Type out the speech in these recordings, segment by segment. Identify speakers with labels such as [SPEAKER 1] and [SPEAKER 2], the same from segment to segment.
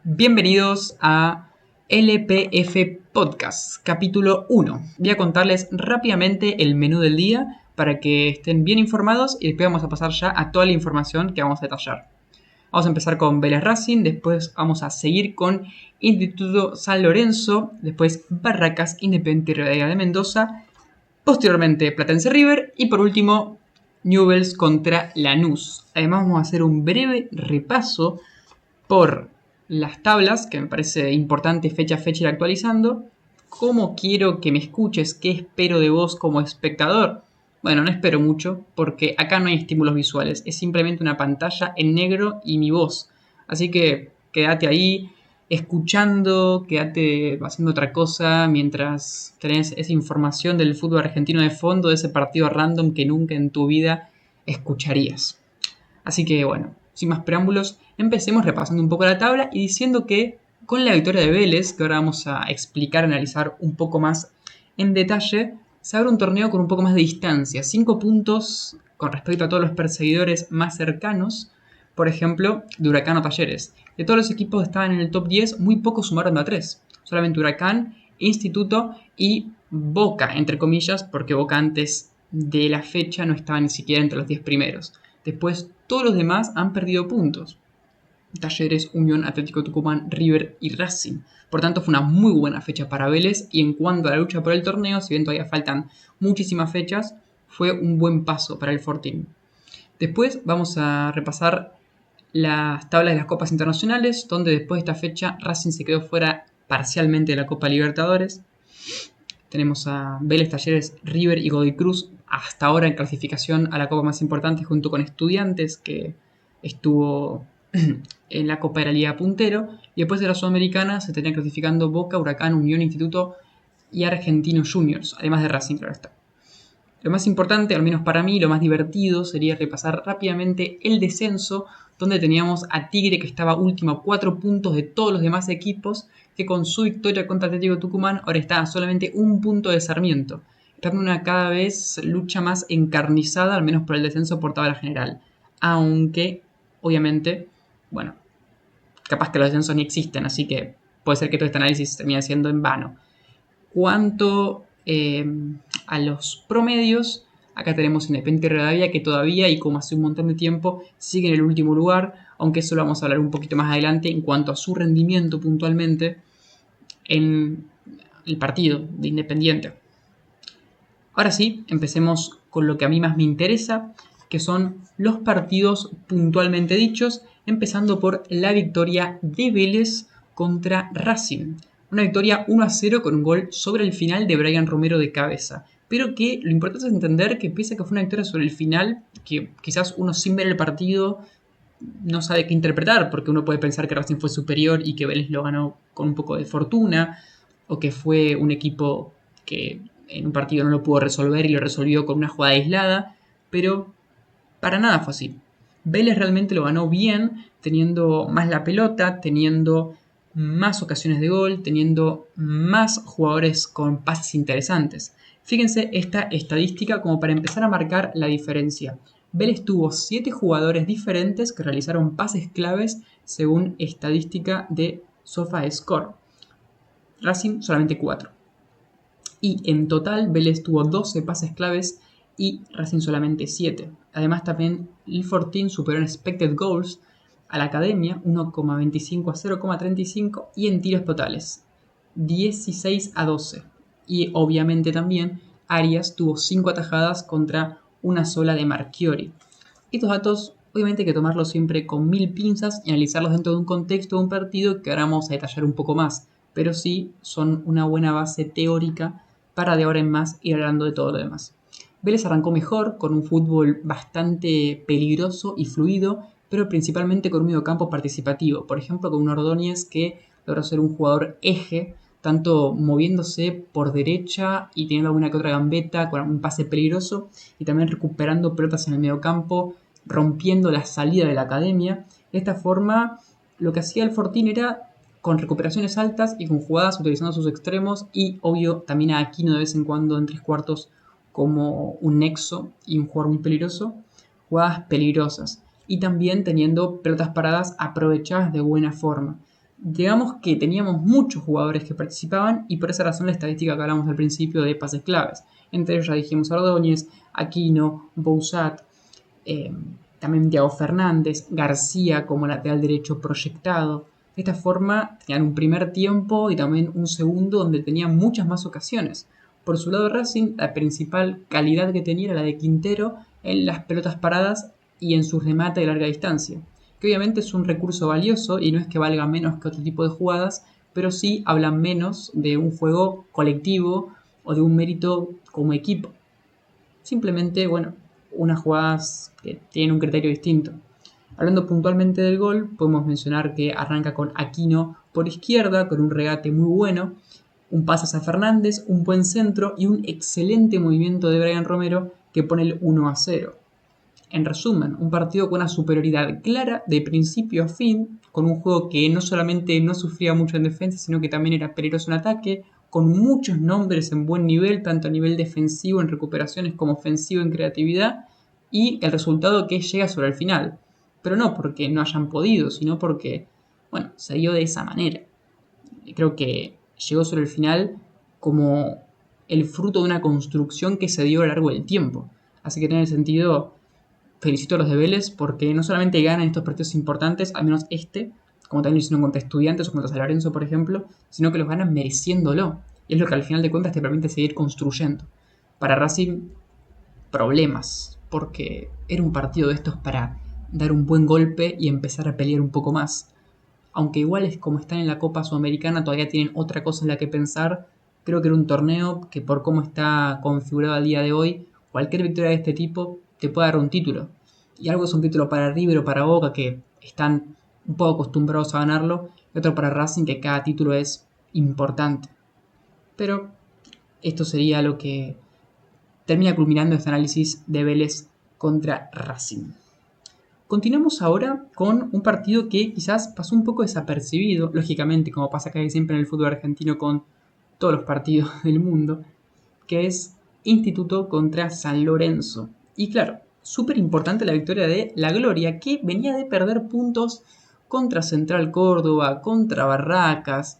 [SPEAKER 1] Bienvenidos a LPF Podcast, capítulo 1. Voy a contarles rápidamente el menú del día para que estén bien informados y después vamos a pasar ya a toda la información que vamos a detallar. Vamos a empezar con Vélez Racing, después vamos a seguir con Instituto San Lorenzo, después Barracas Independiente Rivadavia de Mendoza, posteriormente Platense River y por último Newell's contra Lanús. Además vamos a hacer un breve repaso por las tablas, que me parece importante fecha a fecha ir actualizando. ¿Cómo quiero que me escuches? ¿Qué espero de vos como espectador? Bueno, no espero mucho, porque acá no hay estímulos visuales, es simplemente una pantalla en negro y mi voz. Así que quédate ahí, escuchando, quédate haciendo otra cosa mientras tenés esa información del fútbol argentino de fondo, de ese partido random que nunca en tu vida escucharías. Así que bueno, sin más preámbulos, empecemos repasando un poco la tabla y diciendo que con la victoria de Vélez, que ahora vamos a explicar, analizar un poco más en detalle, se abre un torneo con un poco más de distancia, 5 puntos con respecto a todos los perseguidores más cercanos, por ejemplo, de Huracán o Talleres. De todos los equipos que estaban en el top 10, muy pocos sumaron a 3. Solamente Huracán, Instituto y Boca, entre comillas, porque Boca antes de la fecha no estaba ni siquiera entre los 10 primeros. Después, todos los demás han perdido puntos. Talleres, Unión, Atlético Tucumán, River y Racing. Por tanto, fue una muy buena fecha para Vélez. Y en cuanto a la lucha por el torneo, si bien todavía faltan muchísimas fechas, fue un buen paso para el Fortín. Después vamos a repasar las tablas de las Copas Internacionales, donde después de esta fecha Racing se quedó fuera parcialmente de la Copa Libertadores. Tenemos a Vélez, Talleres, River y Godoy Cruz hasta ahora en clasificación a la copa más importante junto con Estudiantes, que estuvo en la Copa de la Liga puntero. Y después de la Sudamericana se tenían clasificando Boca, Huracán, Unión, Instituto y Argentinos Juniors, además de Racing, claro está. Lo más importante, al menos para mí, lo más divertido sería repasar rápidamente el descenso, donde teníamos a Tigre que estaba último a 4 puntos de todos los demás equipos, que con su victoria contra Atlético Tucumán ahora está a solamente un punto de Sarmiento. Está en una cada vez lucha más encarnizada, al menos por el descenso por tabla general. Aunque, obviamente, bueno, capaz que los descensos ni existen, así que puede ser que todo este análisis termine siendo en vano. Cuanto a los promedios, acá tenemos Independiente Rivadavia que todavía y como hace un montón de tiempo sigue en el último lugar, aunque eso lo vamos a hablar un poquito más adelante en cuanto a su rendimiento puntualmente en el partido de Independiente. Ahora sí, empecemos con lo que a mí más me interesa, que son los partidos puntualmente dichos, empezando por la victoria de Vélez contra Racing. Una victoria 1-0 con un gol sobre el final de Brian Romero de cabeza. Pero que lo importante es entender que pese a que fue una victoria sobre el final, que quizás uno sin ver el partido no sabe qué interpretar, porque uno puede pensar que Racing fue superior y que Vélez lo ganó con un poco de fortuna, o que fue un equipo que en un partido no lo pudo resolver y lo resolvió con una jugada aislada, pero para nada fue así. Vélez realmente lo ganó bien, teniendo más la pelota, teniendo más ocasiones de gol, teniendo más jugadores con pases interesantes. Fíjense esta estadística como para empezar a marcar la diferencia. Vélez tuvo 7 jugadores diferentes que realizaron pases claves según estadística de SofaScore. Racing solamente 4. Y en total Vélez tuvo 12 pases claves y Racing solamente 7. Además también el Fortín superó en expected goals a la Academia 1,25 a 0,35 y en tiros totales 16-12. Y obviamente también Arias tuvo 5 atajadas contra una sola de Marchiori. Estos datos obviamente hay que tomarlos siempre con 1000 pinzas y analizarlos dentro de un contexto de un partido que ahora vamos a detallar un poco más, pero sí son una buena base teórica para de ahora en más ir hablando de todo lo demás. Vélez arrancó mejor, con un fútbol bastante peligroso y fluido, pero principalmente con un mediocampo participativo. Por ejemplo, con un Ordóñez que logró ser un jugador eje, tanto moviéndose por derecha y teniendo alguna que otra gambeta con un pase peligroso, y también recuperando pelotas en el mediocampo, rompiendo la salida de la Academia. De esta forma, lo que hacía el Fortín era con recuperaciones altas y con jugadas utilizando sus extremos y obvio también a Aquino de vez en cuando en 3/4 como un nexo y un jugador muy peligroso, jugadas peligrosas y también teniendo pelotas paradas aprovechadas de buena forma. Digamos que teníamos muchos jugadores que participaban y por esa razón la estadística que hablamos al principio de pases claves. Entre ellos ya dijimos Ordóñez, Aquino, Bouzat, eh, también Thiago Fernández, García como lateral derecho proyectado. De esta forma tenían un primer tiempo y también un segundo donde tenían muchas más ocasiones. Por su lado Racing, la principal calidad que tenía era la de Quintero en las pelotas paradas y en sus remates de larga distancia, que obviamente es un recurso valioso y no es que valga menos que otro tipo de jugadas, pero sí hablan menos de un juego colectivo o de un mérito como equipo. Simplemente, bueno, unas jugadas que tienen un criterio distinto. Hablando puntualmente del gol, podemos mencionar que arranca con Aquino por izquierda, con un regate muy bueno, un pase a Fernández, un buen centro y un excelente movimiento de Brian Romero que pone el 1-0. En resumen, un partido con una superioridad clara de principio a fin, con un juego que no solamente no sufría mucho en defensa, sino que también era peligroso en ataque, con muchos nombres en buen nivel, tanto a nivel defensivo en recuperaciones como ofensivo en creatividad, y el resultado que llega sobre el final. Pero no porque no hayan podido, sino porque, bueno, se dio de esa manera. Creo que llegó sobre el final como el fruto de una construcción que se dio a lo largo del tiempo. Así que en ese sentido, felicito a los de Vélez porque no solamente ganan estos partidos importantes, al menos este, como también lo hicieron contra Estudiantes o contra San Lorenzo, por ejemplo, sino que los ganan mereciéndolo. Y es lo que al final de cuentas te permite seguir construyendo. Para Racing, problemas, porque era un partido de estos para dar un buen golpe y empezar a pelear un poco más. Aunque igual es como están en la Copa Sudamericana, todavía tienen otra cosa en la que pensar. Creo que era un torneo que por cómo está configurado al día de hoy, cualquier victoria de este tipo te puede dar un título. Y algo es un título para River o para Boca, que están un poco acostumbrados a ganarlo, y otro para Racing, que cada título es importante. Pero esto sería lo que termina culminando este análisis de Vélez contra Racing. Continuamos ahora con un partido que quizás pasó un poco desapercibido, lógicamente, como pasa casi siempre en el fútbol argentino con todos los partidos del mundo, que es Instituto contra San Lorenzo. Y claro, súper importante la victoria de La Gloria, que venía de perder puntos contra Central Córdoba, contra Barracas,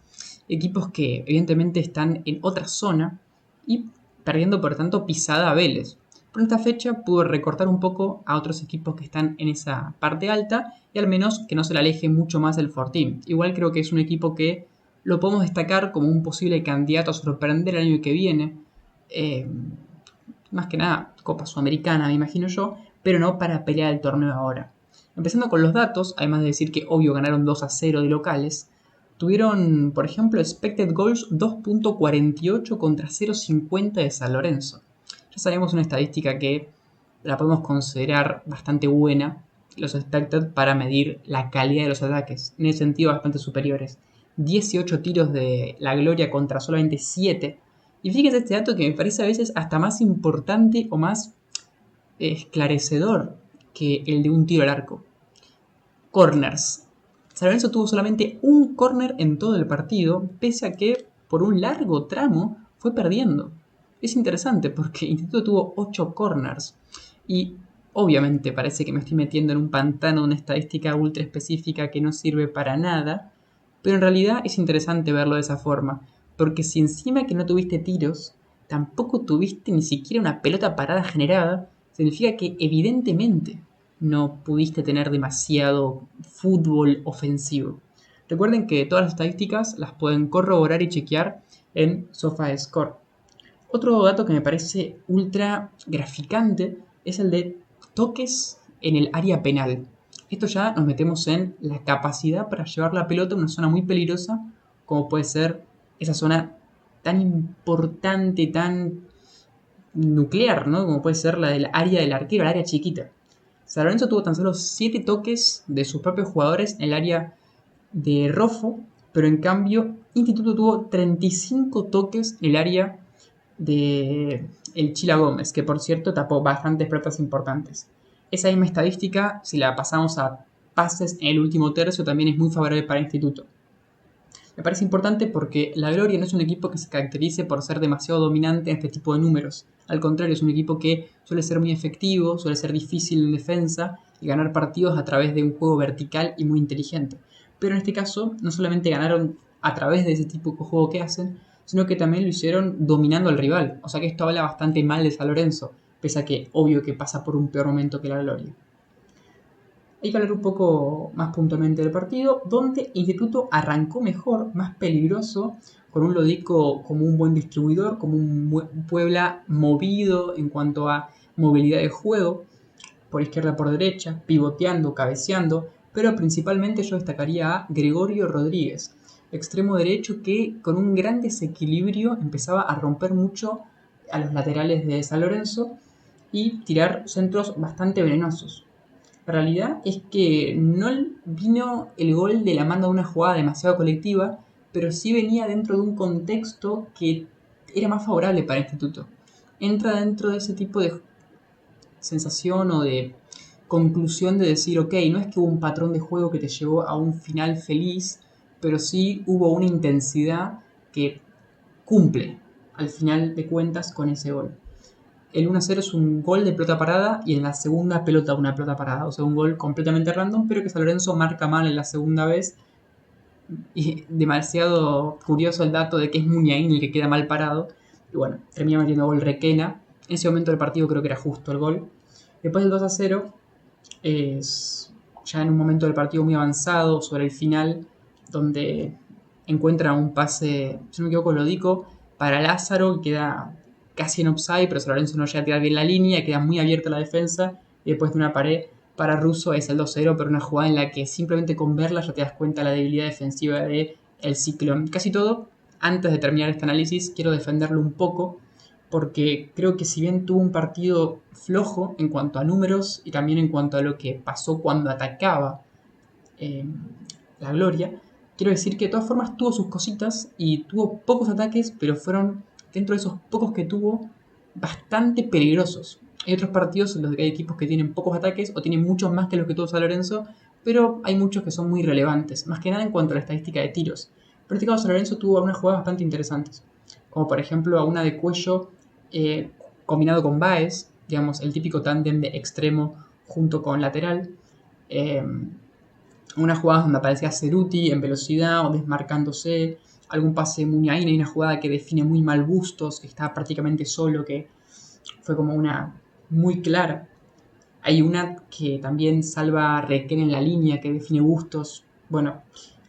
[SPEAKER 1] equipos que evidentemente están en otra zona y perdiendo por tanto pisada a Vélez. Por esta fecha pudo recortar un poco a otros equipos que están en esa parte alta y al menos que no se le aleje mucho más del Fortín. Igual creo que es un equipo que lo podemos destacar como un posible candidato a sorprender el año que viene. Más que nada Copa Sudamericana, me imagino yo, pero no para pelear el torneo ahora. Empezando con los datos, además de decir que obvio ganaron 2-0 de locales, tuvieron, por ejemplo, expected goals 2.48 contra 0.50 de San Lorenzo. Ya sabemos una estadística que la podemos considerar bastante buena, los expected, para medir la calidad de los ataques, en ese sentido bastante superiores. 18 tiros de La Gloria contra solamente 7. Y fíjate este dato que me parece a veces hasta más importante o más esclarecedor que el de un tiro al arco. Corners. San Lorenzo tuvo solamente un corner en todo el partido, pese a que por un largo tramo fue perdiendo. Es interesante porque Instituto tuvo 8 corners y obviamente parece que me estoy metiendo en un pantano de una estadística ultra específica que no sirve para nada, pero en realidad es interesante verlo de esa forma, porque si encima que no tuviste tiros, tampoco tuviste ni siquiera una pelota parada generada, significa que evidentemente no pudiste tener demasiado fútbol ofensivo. Recuerden que todas las estadísticas las pueden corroborar y chequear en SofaScore. Otro dato que me parece ultra graficante es el de toques en el área penal. Esto ya nos metemos en la capacidad para llevar la pelota a una zona muy peligrosa como puede ser esa zona tan importante, tan nuclear, ¿no? Como puede ser la del área del arquero, el área chiquita. San Lorenzo tuvo tan solo 7 toques de sus propios jugadores en el área de Rofo, pero en cambio Instituto tuvo 35 toques en el área de el Chila Gómez, que por cierto tapó bastantes pelotas importantes. Esa misma estadística, si la pasamos a pases en el último tercio, también es muy favorable para Instituto. Me parece importante porque La Gloria no es un equipo que se caracterice por ser demasiado dominante en este tipo de números. Al contrario, es un equipo que suele ser muy efectivo, suele ser difícil en defensa y ganar partidos a través de un juego vertical y muy inteligente. pero en este caso no solamente ganaron a través de ese tipo de juego que hacen, sino que también lo hicieron dominando al rival. O sea que esto habla bastante mal de San Lorenzo, pese a que obvio que pasa por un peor momento que la Gloria. Hay que hablar un poco más puntualmente del partido, donde Instituto arrancó mejor, más peligroso, con un Lodico como un buen distribuidor, como un Puebla movido en cuanto a movilidad de juego, por izquierda por derecha, pivoteando, cabeceando, pero principalmente yo destacaría a Gregorio Rodríguez, extremo derecho que con un gran desequilibrio empezaba a romper mucho a los laterales de San Lorenzo y tirar centros bastante venenosos. La realidad es que no vino el gol de la mano de una jugada demasiado colectiva, pero sí venía dentro de un contexto que era más favorable para el Instituto. Entra dentro de ese tipo de sensación o de conclusión de decir, ok, no es que hubo un patrón de juego que te llevó a un final feliz, pero sí hubo una intensidad que cumple al final de cuentas con ese gol. El 1-0 es un gol de pelota parada y en la segunda pelota una pelota parada. O sea, un gol completamente random, pero que San Lorenzo marca mal en la segunda vez. Y demasiado curioso el dato de que es Muniain el que queda mal parado. Y bueno, termina metiendo gol Requena. En ese momento del partido creo que era justo el gol. Después del 2-0 es ya en un momento del partido muy avanzado, sobre el final, donde encuentra un pase, si no me equivoco, Lodico, para Lázaro, que queda casi en offside, pero San Lorenzo no llega a tirar bien la línea, queda muy abierta la defensa, y después de una pared para Russo es el 2-0, pero una jugada en la que simplemente con verla ya te das cuenta de la debilidad defensiva del Ciclón. Casi todo, antes de terminar este análisis, quiero defenderlo un poco, porque creo que si bien tuvo un partido flojo en cuanto a números y también en cuanto a lo que pasó cuando atacaba eh, la Gloria, quiero decir que de todas formas tuvo sus cositas y tuvo pocos ataques, pero fueron, dentro de esos pocos que tuvo, bastante peligrosos. Hay otros partidos en los que hay equipos que tienen pocos ataques o tienen muchos más que los que tuvo San Lorenzo, pero hay muchos que son muy relevantes, más que nada en cuanto a la estadística de tiros. Pero en este caso San Lorenzo tuvo algunas jugadas bastante interesantes, como por ejemplo a una de Cuello combinado con Baez, digamos el típico tándem de extremo junto con lateral. Eh, unas jugadas donde aparecía Ceruti en velocidad o desmarcándose, algún pase de Muniain, hay una jugada que define muy mal Bustos, que está prácticamente solo, que fue como una muy clara. Hay una que también salva a Requén en la línea, que define Bustos. Bueno,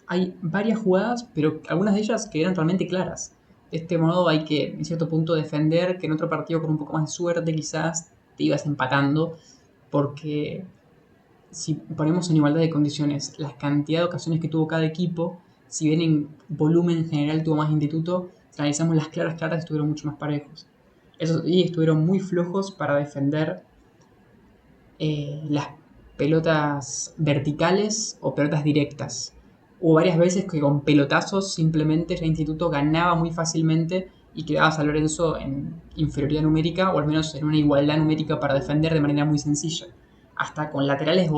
[SPEAKER 1] hay varias jugadas, pero algunas de ellas que eran realmente claras. De este modo hay que, en cierto punto, defender que en otro partido con un poco más de suerte quizás te ibas empatando, porque si ponemos en igualdad de condiciones la cantidad de ocasiones que tuvo cada equipo, si bien en volumen general tuvo más Instituto, si analizamos las claras, estuvieron mucho más parejos. Eso, y estuvieron muy flojos para defender las pelotas verticales o pelotas directas. Hubo varias veces que con pelotazos simplemente el Instituto ganaba muy fácilmente y quedaba a San Lorenzo en inferioridad numérica o al menos en una igualdad numérica para defender de manera muy sencilla. Hasta con laterales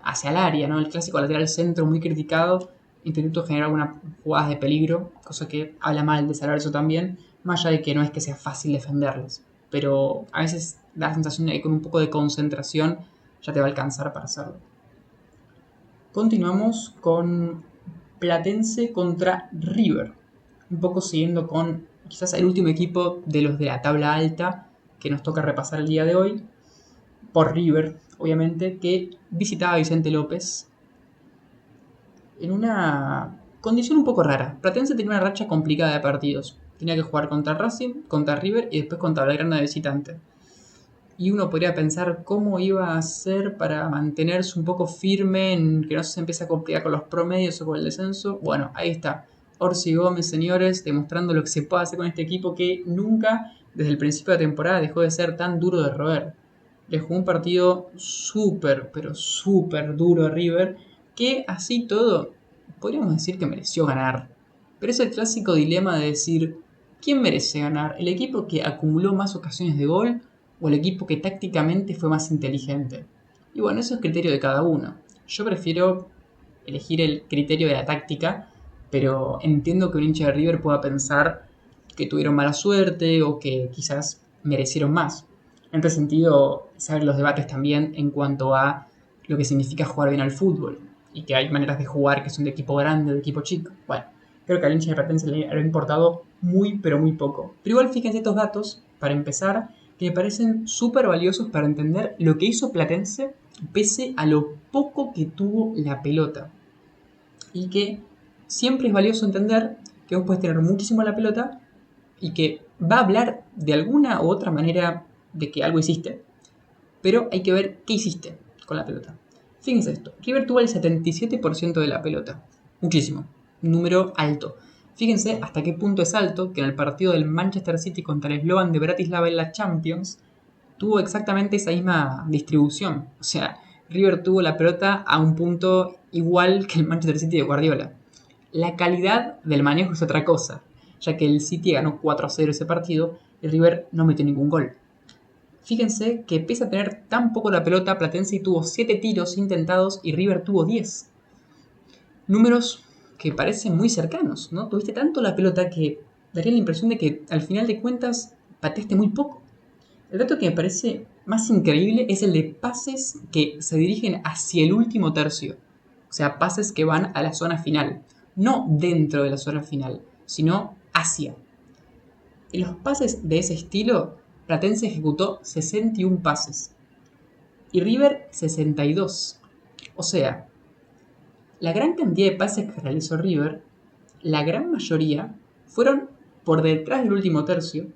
[SPEAKER 1] hacia el área, ¿no? El clásico lateral centro muy criticado, Instituto genera algunas jugadas de peligro, cosa que habla mal de San Lorenzo también, más allá de que no es que sea fácil defenderlos. Pero a veces da la sensación de que con un poco de concentración ya te va a alcanzar para hacerlo. Continuamos con Platense contra River. Un poco siguiendo con quizás el último equipo de los de la tabla alta que nos toca repasar el día de hoy. Por River, obviamente, que visitaba a Vicente López en una condición un poco rara. Platense tenía una racha complicada de partidos. Tenía que jugar contra Racing, contra River y después contra Belgrano de visitante. Y uno podría pensar cómo iba a hacer para mantenerse un poco firme en que no se empiece a complicar con los promedios o con el descenso. Bueno, ahí está. Orsi Gómez, señores, demostrando lo que se puede hacer con este equipo que nunca, desde el principio de la temporada, dejó de ser tan duro de roer. Le jugó un partido súper, pero súper duro a River, que así todo, podríamos decir que mereció ganar. Pero es el clásico dilema de decir, ¿quién merece ganar? ¿El equipo que acumuló más ocasiones de gol o el equipo que tácticamente fue más inteligente? Y bueno, eso es criterio de cada uno. Yo prefiero elegir el criterio de la táctica, pero entiendo que un hincha de River pueda pensar que tuvieron mala suerte o que quizás merecieron más. En este sentido, saber los debates también en cuanto a lo que significa jugar bien al fútbol. y que hay maneras de jugar que son de equipo grande o de equipo chico. Bueno, creo que al hincha de Platense le ha importado muy, pero muy poco. Pero igual fíjense estos datos, para empezar, que me parecen súper valiosos para entender lo que hizo Platense pese a lo poco que tuvo la pelota. Y que siempre es valioso entender que vos podés tener muchísimo la pelota y que va a hablar de alguna u otra manera de que algo hiciste, pero hay que ver qué hiciste con la pelota. Fíjense esto, River tuvo el 77% de la pelota, muchísimo, un número alto. Fíjense hasta qué punto es alto que en el partido del Manchester City contra el Slovan de Bratislava en la Champions tuvo exactamente esa misma distribución. O sea, River tuvo la pelota a un punto igual que el Manchester City de Guardiola. La calidad del manejo es otra cosa, ya que el City ganó 4-0 ese partido y River no metió ningún gol. Fíjense que pese a tener tan poco la pelota, Platense tuvo 7 tiros intentados y River tuvo 10. Números que parecen muy cercanos, ¿no? Tuviste tanto la pelota que daría la impresión de que al final de cuentas pateaste muy poco. El dato que me parece más increíble es el de pases que se dirigen hacia el último tercio. O sea, pases que van a la zona final. No dentro de la zona final, sino hacia. En los pases de ese estilo, Platense ejecutó 61 pases y River 62. O sea, la gran cantidad de pases que realizó River, la gran mayoría, fueron por detrás del último tercio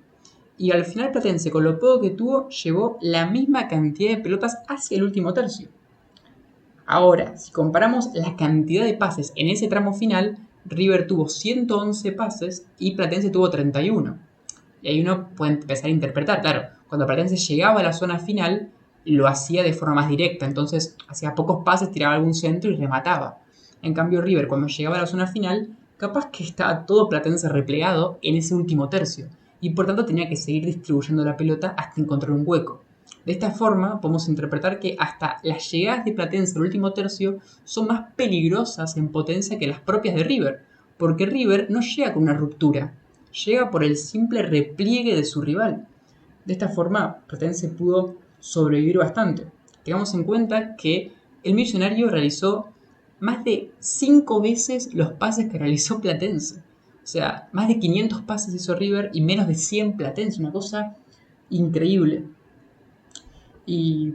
[SPEAKER 1] y al final Platense, con lo poco que tuvo, llevó la misma cantidad de pelotas hacia el último tercio. Ahora, si comparamos la cantidad de pases en ese tramo final, River tuvo 111 pases y Platense tuvo 31. Y ahí uno puede empezar a interpretar, claro, cuando Platense llegaba a la zona final, lo hacía de forma más directa, entonces hacía pocos pases, tiraba algún centro y remataba. En cambio River, cuando llegaba a la zona final, capaz que estaba todo Platense replegado en ese último tercio, y por tanto tenía que seguir distribuyendo la pelota hasta encontrar un hueco. De esta forma podemos interpretar que hasta las llegadas de Platense al último tercio son más peligrosas en potencia que las propias de River, porque River no llega con una ruptura, llega por el simple repliegue de su rival. De esta forma, Platense pudo sobrevivir bastante. Tengamos en cuenta que el Millonario realizó más de 5 veces los pases que realizó Platense. O sea, más de 500 pases hizo River y menos de 100 Platense, una cosa increíble. Y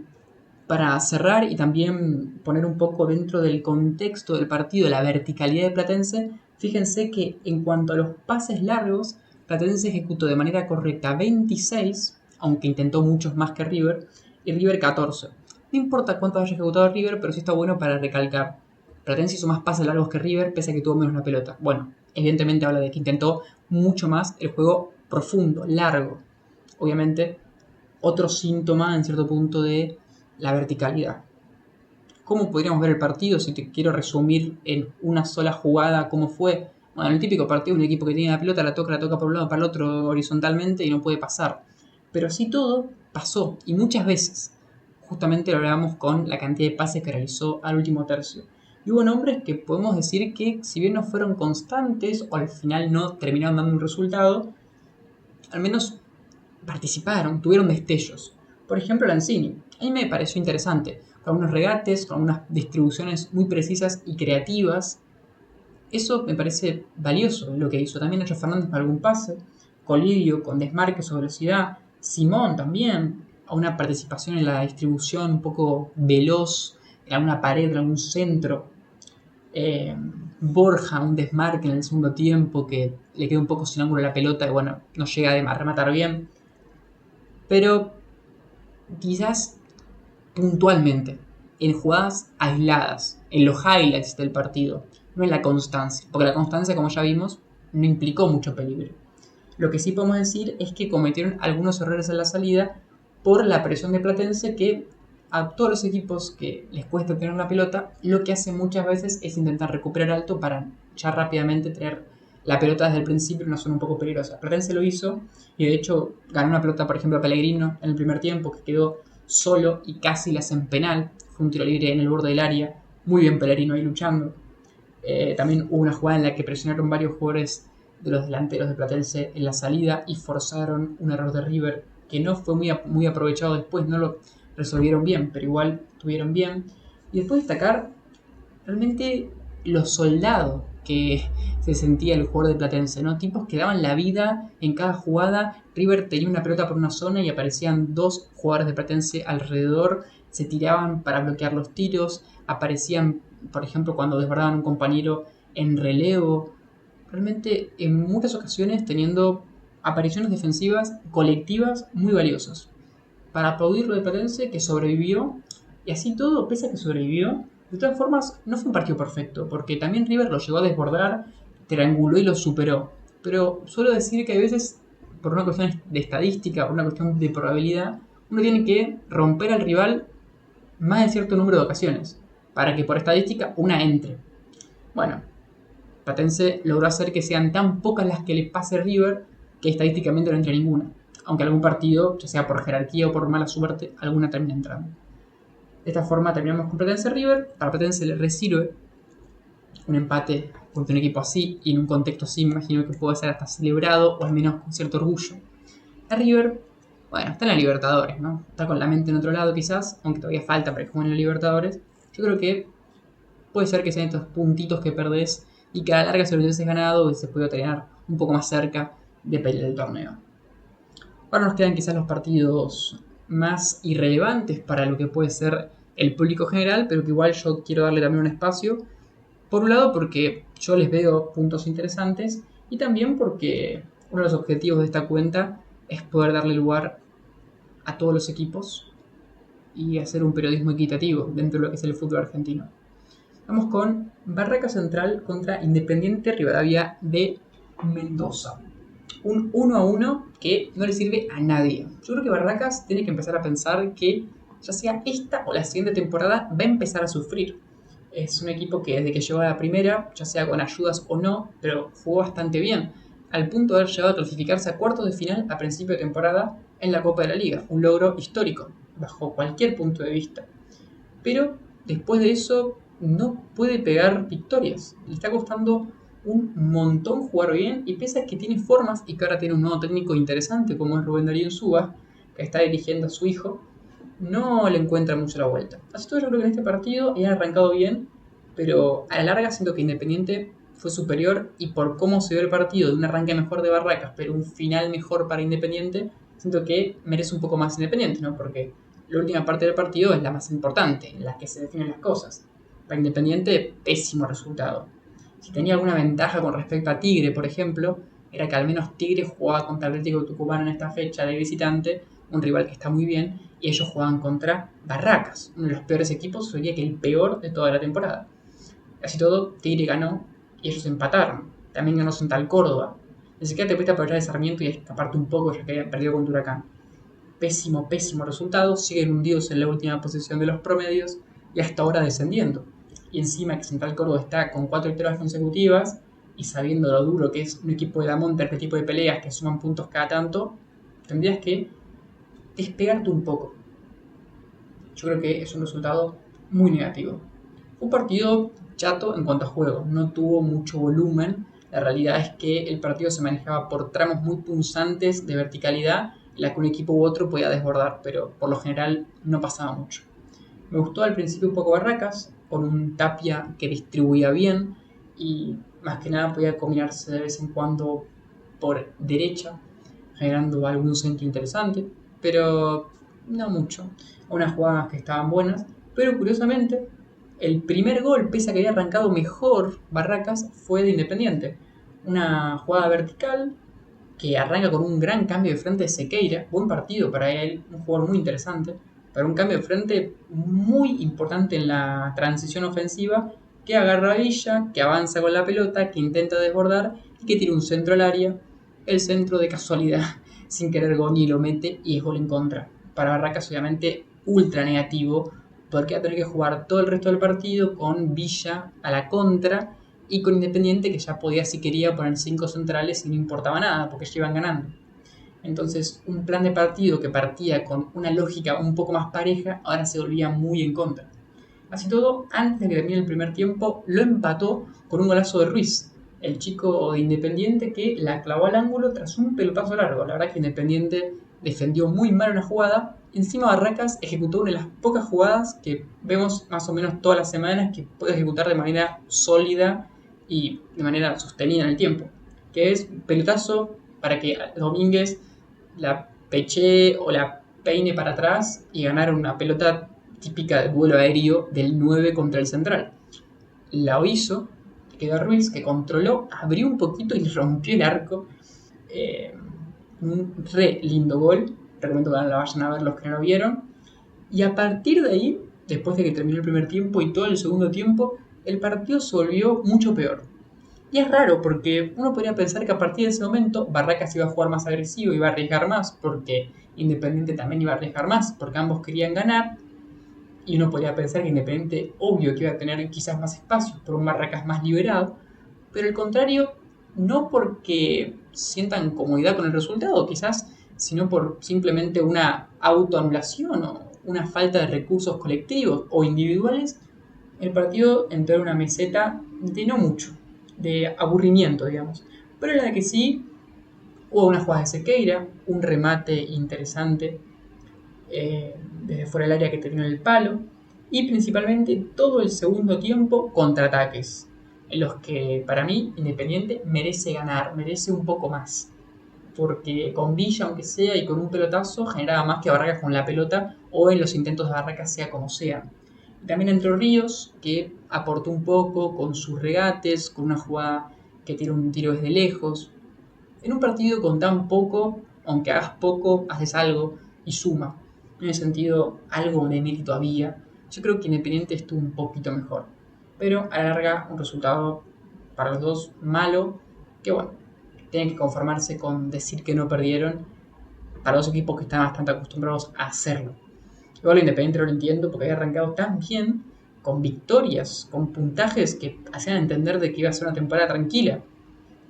[SPEAKER 1] para cerrar y también poner un poco dentro del contexto del partido la verticalidad de Platense, fíjense que en cuanto a los pases largos, Platense ejecutó de manera correcta 26, aunque intentó muchos más que River, y River 14. No importa cuánto haya ejecutado River, pero sí está bueno para recalcar. Platense hizo más pases largos que River, pese a que tuvo menos la pelota. Bueno, evidentemente habla de que intentó mucho más el juego profundo, largo. Obviamente, otro síntoma en cierto punto de la verticalidad. ¿Cómo podríamos ver el partido? Si te quiero resumir en una sola jugada cómo fue. Bueno, en el típico partido, un equipo que tiene la pelota, la toca por un lado para el otro horizontalmente y no puede pasar. Pero así todo pasó, y muchas veces. Justamente lo hablábamos con la cantidad de pases que realizó al último tercio. Y hubo nombres que podemos decir que, si bien no fueron constantes o al final no terminaron dando un resultado, al menos participaron, tuvieron destellos. Por ejemplo, Lanzini. A mí me pareció interesante, con unos regates, con unas distribuciones muy precisas y creativas. Eso me parece valioso lo que hizo. También Nacho Fernández para algún pase, Colidio con desmarques o velocidad, Simón también, a una participación en la distribución un poco veloz, en alguna pared, en algún centro. Borja, un desmarque en el segundo tiempo que le queda un poco sin ángulo a la pelota y bueno, no llega a rematar bien. Pero quizás puntualmente, en jugadas aisladas, en los highlights del partido, no en la constancia, porque la constancia, como ya vimos, no implicó mucho peligro. Lo que sí podemos decir es que cometieron algunos errores en la salida por la presión de Platense, que a todos los equipos que les cuesta tener la pelota, lo que hacen muchas veces es intentar recuperar alto para ya rápidamente tener la pelota desde el principio en una zona un poco peligrosa. Platense lo hizo y de hecho ganó una pelota, por ejemplo, a Pellegrino en el primer tiempo, que quedó solo y casi la hacen penal. Fue un tiro libre en el borde del área. Muy bien Pellegrino ahí luchando. También hubo una jugada en la que presionaron varios jugadores de los delanteros de Platense en la salida y forzaron un error de River que no fue muy aprovechado después, no lo resolvieron bien, pero igual estuvieron bien. Y después destacar realmente lo soldado que se sentía el jugador de Platense, ¿no? Tipos que daban la vida en cada jugada. River tenía una pelota por una zona y aparecían dos jugadores de Platense alrededor, se tiraban para bloquear los tiros, aparecían, por ejemplo, cuando desbordaban a un compañero en relevo. Realmente en muchas ocasiones teniendo apariciones defensivas colectivas muy valiosas. Para aplaudir lo de Platense que sobrevivió, y así todo, pese a que sobrevivió, de todas formas no fue un partido perfecto, porque también River lo llegó a desbordar, trianguló y lo superó. Pero suelo decir que a veces, por una cuestión de estadística, por una cuestión de probabilidad, uno tiene que romper al rival más de cierto número de ocasiones, para que por estadística una entre. Bueno, Platense logró hacer que sean tan pocas las que le pase River que estadísticamente no entre ninguna. Aunque algún partido, ya sea por jerarquía o por mala suerte, alguna termina entrando. De esta forma terminamos con Platense River. Para Platense le resirve un empate contra un equipo así y en un contexto así me imagino que puede ser hasta celebrado o al menos con cierto orgullo. A River, bueno, está en la Libertadores, ¿no? Está con la mente en otro lado quizás, aunque todavía falta para que jueguen en la Libertadores. Yo creo que puede ser que sean estos puntitos que perdés y que a la larga se lo hubieses ganado y se puede tener un poco más cerca de pelear el torneo. Ahora nos quedan quizás los partidos más irrelevantes para lo que puede ser el público general, pero que igual yo quiero darle también un espacio. Por un lado porque yo les veo puntos interesantes y también porque uno de los objetivos de esta cuenta es poder darle lugar a todos los equipos y hacer un periodismo equitativo dentro de lo que es el fútbol argentino. Vamos con Barraca Central contra Independiente Rivadavia de Mendoza. Un 1-1 que no le sirve a nadie. Yo creo que Barracas tiene que empezar a pensar que ya sea esta o la siguiente temporada va a empezar a sufrir. Es un equipo que desde que llegó a la primera, ya sea con ayudas o no, pero jugó bastante bien, al punto de haber llegado a clasificarse a cuartos de final a principio de temporada en la Copa de la Liga, un logro histórico, bajo cualquier punto de vista. Pero después de eso no puede pegar victorias, le está costando un montón jugar bien y pese a que tiene formas y que ahora tiene un nuevo técnico interesante como es Rubén Darío Insúa, que está dirigiendo a su hijo, no le encuentra mucho la vuelta. Así todo yo creo que en este partido han arrancado bien, pero a la larga siento que Independiente fue superior y por cómo se dio el partido de un arranque mejor de Barracas, pero un final mejor para Independiente, siento que merece un poco más Independiente, ¿no? Porque la última parte del partido es la más importante, en la que se definen las cosas. Para Independiente, pésimo resultado. Si tenía alguna ventaja con respecto a Tigre, por ejemplo, era que al menos Tigre jugaba contra Atlético de Tucumán en esta fecha de visitante, un rival que está muy bien, y ellos jugaban contra Barracas, uno de los peores equipos, sería que el peor de toda la temporada. Así todo, Tigre ganó y ellos empataron. También ganó Central Córdoba. Ni siquiera te puedes aprovechar de Sarmiento y escaparte un poco ya que habían perdido con Huracán. Pésimo, pésimo resultado, siguen hundidos en la última posición de los promedios y hasta ahora descendiendo. Y encima que Central Córdoba está con 4 victorias consecutivas y sabiendo lo duro que es un equipo de Damonte, este tipo de peleas que suman puntos cada tanto, tendrías que despegarte un poco. Yo creo que es un resultado muy negativo. Un partido chato en cuanto a juego, no tuvo mucho volumen. La realidad es que el partido se manejaba por tramos muy punzantes de verticalidad, en la que un equipo u otro podía desbordar, pero por lo general no pasaba mucho. Me gustó al principio un poco Barracas, con un Tapia que distribuía bien y más que nada podía combinarse de vez en cuando por derecha, generando algún centro interesante, pero no mucho. Unas jugadas que estaban buenas, pero curiosamente el primer gol, pese a que había arrancado mejor Barracas, fue de Independiente. Una jugada vertical que arranca con un gran cambio de frente de Sequeira, buen partido para él, un jugador muy interesante, pero un cambio de frente muy importante en la transición ofensiva, que agarra a Villa, que avanza con la pelota, que intenta desbordar y que tira un centro al área, el centro de casualidad, sin querer Goni lo mete y es gol en contra. Para Barracas obviamente ultra negativo, porque va a tener que jugar todo el resto del partido con Villa a la contra y con Independiente que ya podía si quería poner 5 centrales y no importaba nada porque ya iban ganando. Entonces un plan de partido que partía con una lógica un poco más pareja ahora se volvía muy en contra. Así todo, antes de que termine el primer tiempo, lo empató con un golazo de Ruiz, el chico de Independiente que la clavó al ángulo tras un pelotazo largo. La verdad que Independiente defendió muy mal una jugada. Encima Barracas ejecutó una de las pocas jugadas que vemos más o menos todas las semanas que puede ejecutar de manera sólida y de manera sostenida en el tiempo, que es un pelotazo para que Domínguez la peche o la peine para atrás y ganar una pelota típica de vuelo aéreo del 9 contra el central. La hizo, quedó Ruiz, que controló, abrió un poquito y rompió el arco. Un re lindo gol. Recomiendo que la vayan a ver los que no lo vieron. Y a partir de ahí, después de que terminó el primer tiempo y todo el segundo tiempo, el partido se volvió mucho peor. Y es raro porque uno podría pensar que a partir de ese momento Barracas iba a jugar más agresivo, iba a arriesgar más, porque Independiente también iba a arriesgar más, porque ambos querían ganar. Y uno podría pensar que Independiente, obvio que iba a tener quizás más espacio, por un Barracas más liberado, pero al contrario, no porque sientan comodidad con el resultado, quizás, sino por simplemente una autoanulación o una falta de recursos colectivos o individuales. El partido entró en una meseta de no mucho, de aburrimiento, digamos. Pero en la que sí hubo una jugada de Sequeira, un remate interesante desde fuera del área que terminó en el palo, y principalmente todo el segundo tiempo contraataques, en los que para mí Independiente merece ganar, merece un poco más, porque con Villa, aunque sea, y con un pelotazo, generaba más que Barracas con la pelota, o en los intentos de Barracas sea como sea. También entró Ríos, que aportó un poco con sus regates, con una jugada que tira un tiro desde lejos. En un partido con tan poco, aunque hagas poco, haces algo y suma. En ese sentido, algo de mérito había. Yo creo que Independiente estuvo un poquito mejor. Pero a la larga, un resultado para los dos malo, que bueno, tienen que conformarse con decir que no perdieron para dos equipos que están bastante acostumbrados a hacerlo. Igual Independiente no lo entiendo porque había arrancado tan bien, con victorias, con puntajes que hacían entender de que iba a ser una temporada tranquila.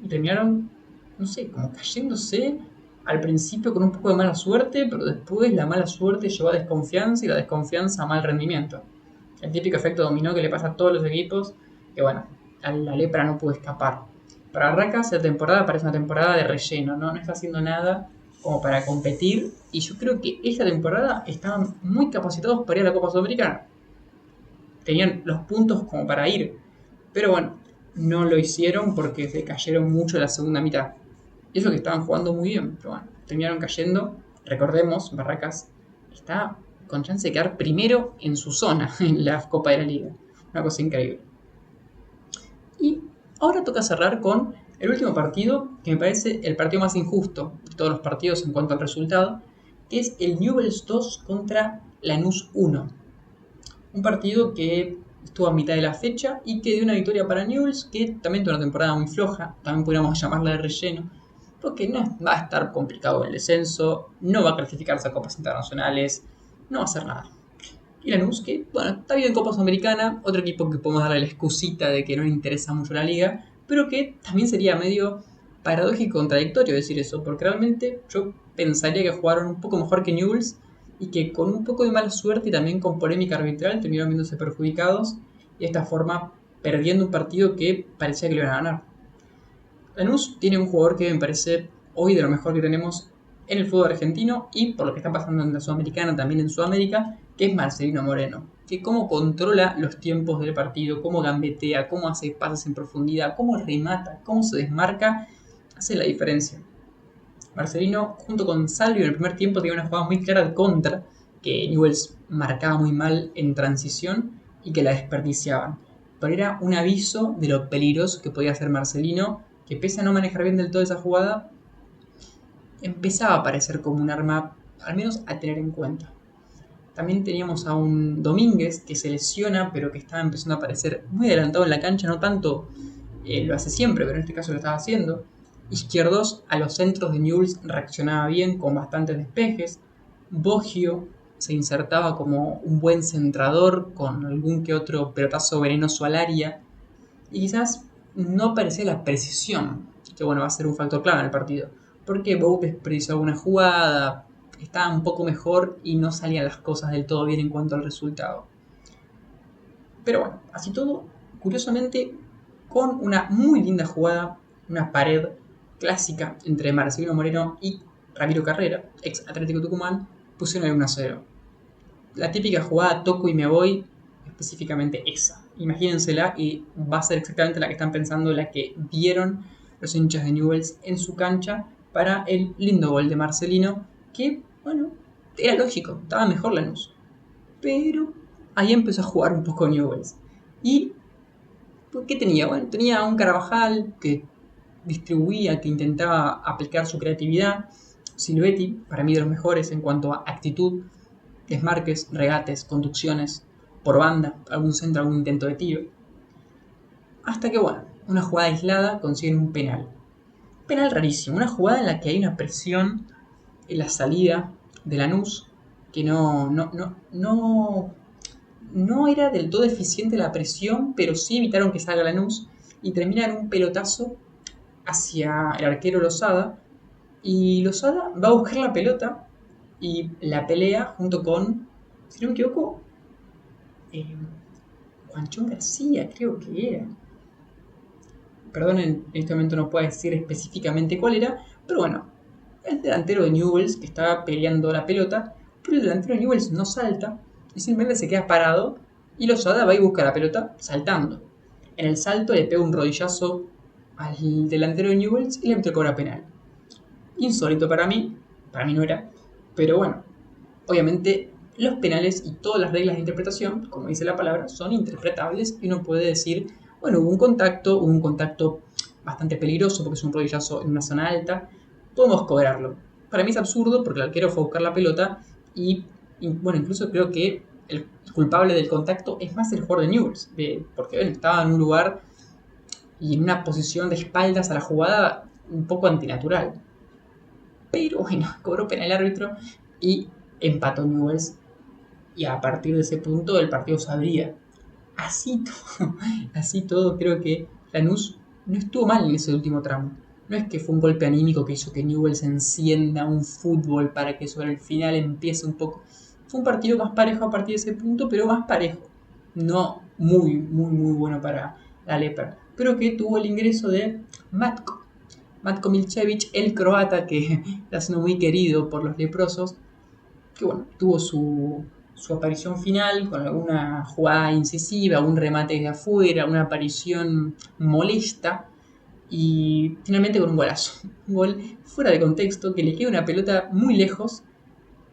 [SPEAKER 1] Y terminaron, no sé, como cayéndose al principio con un poco de mala suerte, pero después la mala suerte llevó a desconfianza y la desconfianza a mal rendimiento. El típico efecto dominó que le pasa a todos los equipos, que bueno, a la lepra no pudo escapar. Para Barracas la temporada parece una temporada de relleno, ¿no? No está haciendo nada como para competir, y yo creo que esta temporada estaban muy capacitados para ir a la Copa Sudamericana. Tenían los puntos como para ir, pero bueno, no lo hicieron porque se cayeron mucho en la segunda mitad. Y eso que estaban jugando muy bien, pero bueno, terminaron cayendo. Recordemos, Barracas está con chance de quedar primero en su zona en la Copa de la Liga. Una cosa increíble. Y ahora toca cerrar con el último partido, que me parece el partido más injusto de todos los partidos en cuanto al resultado, que es el Newell's 2 contra Lanús 1. Un partido que estuvo a mitad de la fecha y que dio una victoria para Newell's, que también tuvo una temporada muy floja, también podríamos llamarla de relleno, porque no va a estar complicado el descenso, no va a clasificarse a copas internacionales, no va a hacer nada. Y Lanús, que bueno, está bien en Copa Sudamericana, otro equipo que podemos darle la excusita de que no le interesa mucho la liga, pero que también sería medio paradójico y contradictorio decir eso, porque realmente yo pensaría que jugaron un poco mejor que Newell's y que con un poco de mala suerte y también con polémica arbitral terminaron viéndose perjudicados y de esta forma perdiendo un partido que parecía que le iban a ganar. Lanús tiene un jugador que me parece hoy de lo mejor que tenemos en el fútbol argentino y por lo que está pasando en la Sudamericana, también en Sudamérica, que es Marcelino Moreno. Que cómo controla los tiempos del partido, cómo gambetea, cómo hace pases en profundidad, cómo remata, cómo se desmarca, hace la diferencia. Marcelino, junto con Salvio en el primer tiempo, tenía una jugada muy clara de contra, que Newell's marcaba muy mal en transición y que la desperdiciaban. Pero era un aviso de lo peligroso que podía hacer Marcelino, que pese a no manejar bien del todo esa jugada, empezaba a parecer como un arma, al menos a tener en cuenta. También teníamos a un Domínguez que se lesiona, pero que estaba empezando a aparecer muy adelantado en la cancha, no tanto lo hace siempre, pero en este caso lo estaba haciendo. Izquierdos a los centros de Newell's reaccionaba bien, con bastantes despejes. Boggio se insertaba como un buen centrador, con algún que otro pelotazo venenoso al área. Y quizás no parecía la precisión, que bueno, va a ser un factor clave en el partido. Porque Bow desperdició alguna jugada, estaba un poco mejor y no salían las cosas del todo bien en cuanto al resultado. Pero bueno, así todo, curiosamente, con una muy linda jugada, una pared clásica entre Marcelino Moreno y Ramiro Carrera, ex Atlético Tucumán, pusieron el 1-0. La típica jugada toco y me voy, específicamente esa. Imagínensela y va a ser exactamente la que están pensando, la que vieron los hinchas de Newell's en su cancha para el lindo gol de Marcelino, que, bueno, era lógico, estaba mejor Lanús. Pero ahí empezó a jugar un poco Newell's. ¿Y qué tenía? Bueno, tenía a un Carvajal que distribuía, que intentaba aplicar su creatividad. Silvetti, para mí de los mejores en cuanto a actitud, desmarques, regates, conducciones, por banda, algún centro, algún intento de tiro. Hasta que, bueno, una jugada aislada consiguen un penal. Penal rarísimo, una jugada en la que hay una presión en la salida de Lanús que no era del todo eficiente la presión, pero sí evitaron que salga Lanús y termina en un pelotazo hacia el arquero Lozada. Y Lozada va a buscar la pelota y la pelea junto con, si no me equivoco, Juanchón García, creo que era. Perdón, en este momento no puedo decir específicamente cuál era, pero bueno, el delantero de Newell's que estaba peleando la pelota, pero el delantero de Newell's no salta y simplemente se queda parado y Lozada va y busca la pelota saltando. En el salto le pega un rodillazo al delantero de Newell's y le árbitro cobra penal. Insólito para mí no era, pero bueno, obviamente los penales y todas las reglas de interpretación, como dice la palabra, son interpretables y uno puede decir, bueno, hubo un contacto bastante peligroso porque es un rodillazo en una zona alta, podemos cobrarlo. Para mí es absurdo porque el arquero fue a buscar la pelota y bueno, incluso creo que el culpable del contacto es más el jugador de Newell's, porque bueno, estaba en un lugar y en una posición de espaldas a la jugada un poco antinatural. Pero bueno, cobró penal el árbitro y empató Newell's. Y a partir de ese punto el partido se abría. Así todo, creo que Lanús no estuvo mal en ese último tramo. No es que fue un golpe anímico que hizo que Newell's encienda un fútbol para que sobre el final empiece un poco. Fue un partido más parejo a partir de ese punto, pero más parejo. No muy bueno para la Lepra. Pero que tuvo el ingreso de Matko Milcevic, el croata que está siendo muy querido por los leprosos, que bueno, tuvo su aparición final con alguna jugada incisiva, un remate de afuera, una aparición molesta y finalmente con un golazo. Un gol fuera de contexto que le queda una pelota muy lejos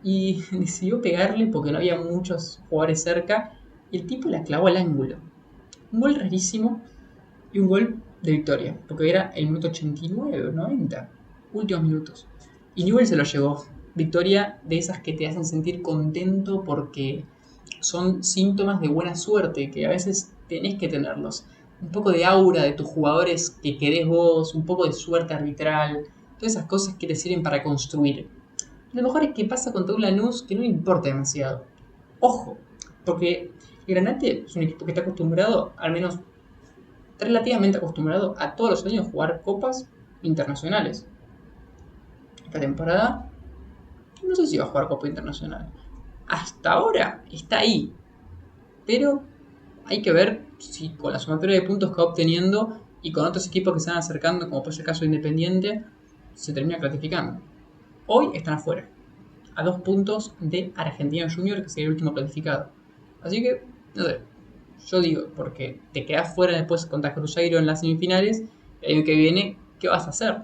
[SPEAKER 1] y decidió pegarle porque no había muchos jugadores cerca y el tipo la clavó al ángulo. Un gol rarísimo y un gol de victoria, porque era el minuto 89 o 90, últimos minutos. Y Newell's se lo llevó. Victoria de esas que te hacen sentir contento porque son síntomas de buena suerte, que a veces tenés que tenerlos. Un poco de aura de tus jugadores que querés vos, un poco de suerte arbitral, todas esas cosas que te sirven para construir. Lo mejor es que pasa contra un Lanús que no le importa demasiado. Ojo, porque el Granate es un equipo que está acostumbrado, al menos relativamente acostumbrado a todos los años jugar copas internacionales. Esta temporada no sé si va a jugar copa internacional. Hasta ahora está ahí. Pero hay que ver si con la sumatoria de puntos que va obteniendo y con otros equipos que se van acercando, como puede ser el caso de Independiente, se termina clasificando. Hoy están afuera, a 2 puntos de Argentino Junior, que sería el último clasificado. Así que, no sé, yo digo, porque te quedas fuera después contra Cruzeiro en las semifinales, el año que viene, ¿qué vas a hacer?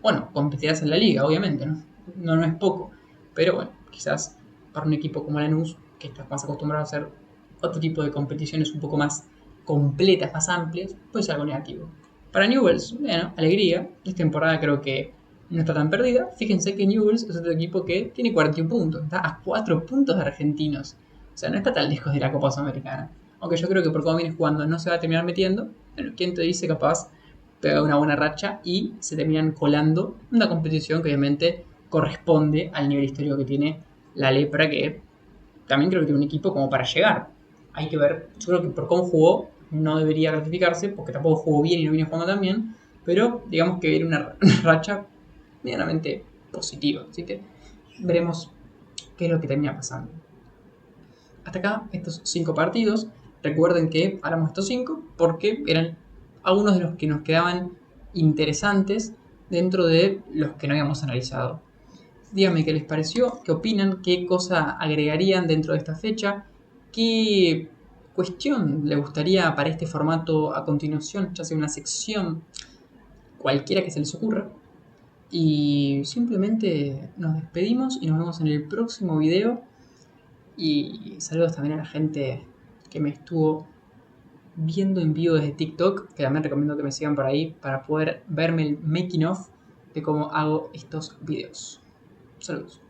[SPEAKER 1] Bueno, competirás en la liga, obviamente, ¿no? No es poco. Pero bueno, quizás para un equipo como Lanús, que está más acostumbrado a hacer otro tipo de competiciones un poco más completas, más amplias, puede ser algo negativo. Para Newell's, bueno, alegría. Esta temporada creo que no está tan perdida. Fíjense que Newell's es otro equipo que tiene 41 puntos. Está a 4 puntos de argentinos. O sea, no está tan lejos de la Copa Sudamericana. Aunque yo creo que por cómo viene jugando no se va a terminar metiendo. Bueno, ¿quién te dice capaz pega una buena racha y se terminan colando una competición que obviamente corresponde al nivel histórico que tiene la Lepra, que también creo que tiene un equipo como para llegar. Hay que ver, yo creo que por cómo jugó no debería clasificarse, porque tampoco jugó bien y no viene jugando tan bien, pero digamos que viene una racha medianamente positiva, así que veremos qué es lo que termina pasando. Hasta acá estos 5 partidos. Recuerden que hablamos de estos 5 porque eran algunos de los que nos quedaban interesantes dentro de los que no habíamos analizado. Díganme qué les pareció, qué opinan, qué cosa agregarían dentro de esta fecha, qué cuestión le gustaría para este formato a continuación, ya sea una sección, cualquiera que se les ocurra. Y simplemente nos despedimos y nos vemos en el próximo video. Y saludos también a la gente que me estuvo viendo en vivo desde TikTok, que también recomiendo que me sigan por ahí para poder verme el making of de cómo hago estos videos. Saludos.